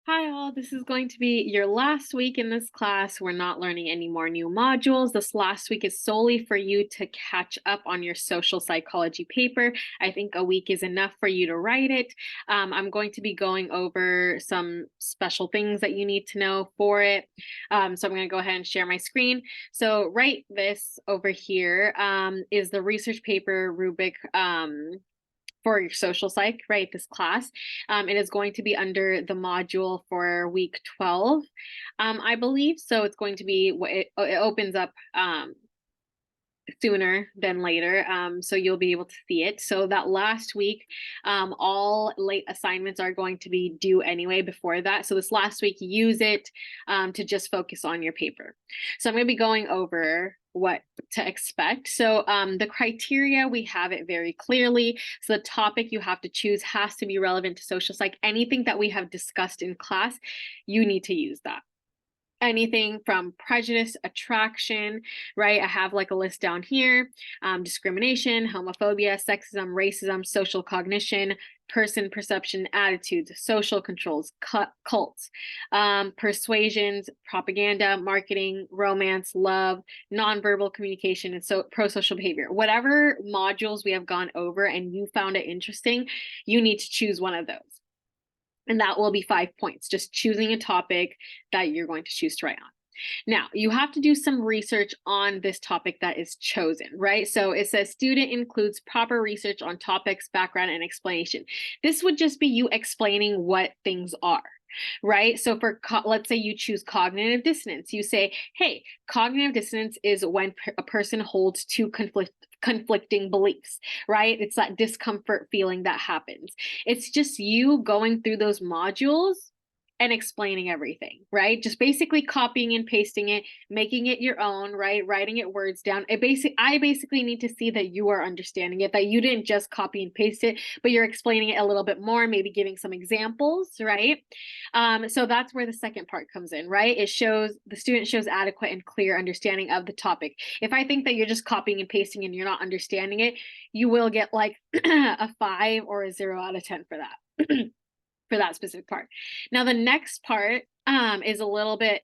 Hi all, this is going to be your last week in this class. We're not learning any more new modules. This last week is solely for you to catch up on your social psychology paper. I think a week is enough for you to write it. I'm going to be going over some special things that you need to know for it. So I'm going to go ahead and share my screen. So right this over here is the research paper rubric for your social psych, right? This class. It is going to be under the module for week 12, I believe. So it's going to be, it opens up sooner than later. So you'll be able to see it. So that last week, all late assignments are going to be due anyway before that. So this last week, use it to just focus on your paper. So I'm going to be going over what to expect. So the criteria, we have it very clearly. So the topic you have to choose has to be relevant to social psych. Anything that we have discussed in class, you need to use that. Anything from prejudice, attraction, right? I have like a list down here: discrimination, homophobia, sexism, racism, social cognition, person perception, attitudes, social controls, cults, persuasions, propaganda, marketing, romance, love, nonverbal communication, and so pro-social behavior. Whatever modules we have gone over and you found it interesting, you need to choose one of those. And that will be 5 points, just choosing a topic that you're going to choose to write on. Now, you have to do some research on this topic that is chosen, right? So it says student includes proper research on topics, background, and explanation. This would just be you explaining what things are, right? So for, let's say you choose cognitive dissonance. You say, hey, cognitive dissonance is when a person holds two conflicting beliefs, right? It's that discomfort feeling that happens. It's just you going through those modules and explaining everything, right? Just basically copying and pasting it, making it your own, right? Writing it words down. I basically need to see that you are understanding it, that you didn't just copy and paste it, but you're explaining it a little bit more, maybe giving some examples, right? So that's where the second part comes in, right? It shows the student shows adequate and clear understanding of the topic. If I think that you're just copying and pasting and you're not understanding it, you will get like a 5 or a 0 out of 10 for that. For that specific part. Now, the next part is a little bit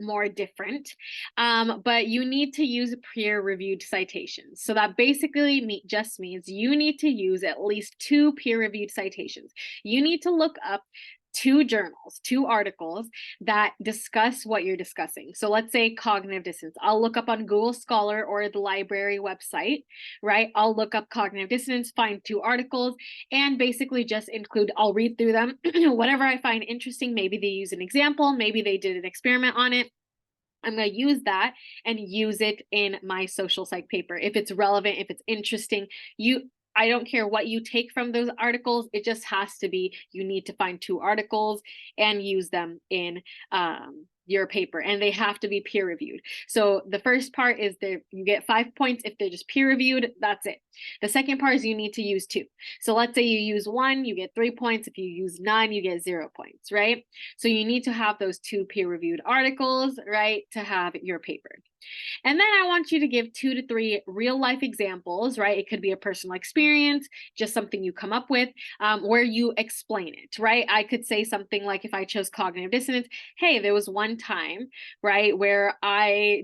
more different, but you need to use peer-reviewed citations. So that basically just means you need to use at least 2 peer-reviewed citations. You need to look up 2 journals, 2 articles that discuss what you're discussing. So let's say cognitive dissonance. I'll look up on Google Scholar or the library website, right? I'll look up cognitive dissonance, find 2 articles, and basically just include, I'll read through them, whatever I find interesting. Maybe they use an example, maybe they did an experiment on it. I'm going to use that and use it in my social psych paper. If it's relevant, if it's interesting, I don't care what you take from those articles. It just has to be, you need to find 2 articles and use them in your paper, and they have to be peer reviewed. So the first part is that you get 5 points if they're just peer reviewed. That's it. The second part is you need to use 2. So let's say you use 1, you get 3 points. If you use 9, you get 0 points, right? So you need to have those 2 peer reviewed articles, right, to have your paper. And then I want you to give 2 to 3 real life examples, right? It could be a personal experience, just something you come up with, where you explain it, right? I could say something like, if I chose cognitive dissonance, hey, there was one time, right, where I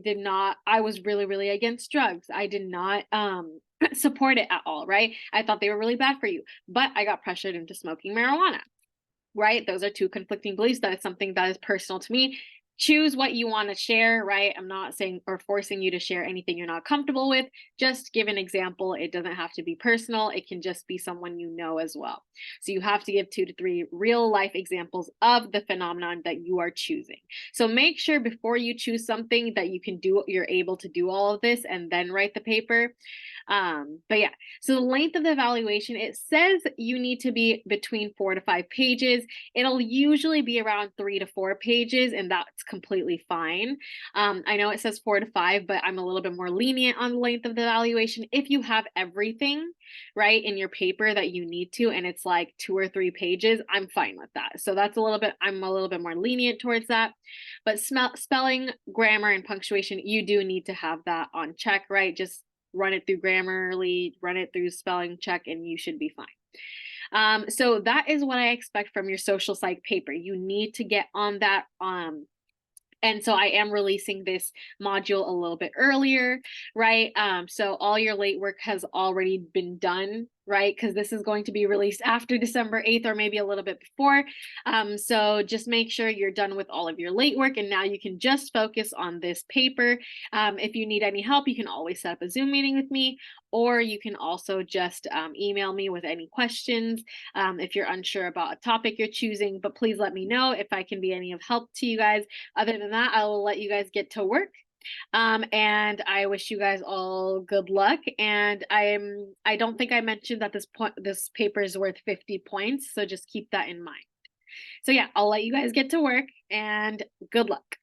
was really, really against drugs. I did not support it at all, right? I thought they were really bad for you, but I got pressured into smoking marijuana, right? Those are 2 conflicting beliefs. That is something that is personal to me. Choose what you want to share, right? I'm not saying or forcing you to share anything you're not comfortable with. Just give an example. It doesn't have to be personal. It can just be someone you know as well. So you have to give 2 to 3 real life examples of the phenomenon that you are choosing. So make sure before you choose something that you're able to do all of this and then write the paper. But yeah, so the length of the evaluation, it says you need to be between 4 to 5 pages. It'll usually be around 3 to 4 pages, and that's completely fine. I know it says 4 to 5, but I'm a little bit more lenient on the length of the evaluation. If you have everything, right, in your paper that you need to, and it's like 2 or 3 pages, I'm fine with that. So I'm a little bit more lenient towards that. But spelling, grammar, and punctuation, you do need to have that on check, right? Just run it through Grammarly, run it through spelling check, and you should be fine. So that is what I expect from your social psych paper. You need to get on that. And so I am releasing this module a little bit earlier, right? So all your late work has already been done, right? Because this is going to be released after December 8th or maybe a little bit before. So just make sure you're done with all of your late work, and now you can just focus on this paper. If you need any help, you can always set up a Zoom meeting with me, or you can also just email me with any questions if you're unsure about a topic you're choosing. But please let me know if I can be any of help to you guys. Other than that, I will let you guys get to work. And I wish you guys all good luck. And I don't think I mentioned that this paper is worth 50 points, so just keep that in mind. So yeah, I'll let you guys get to work, and good luck.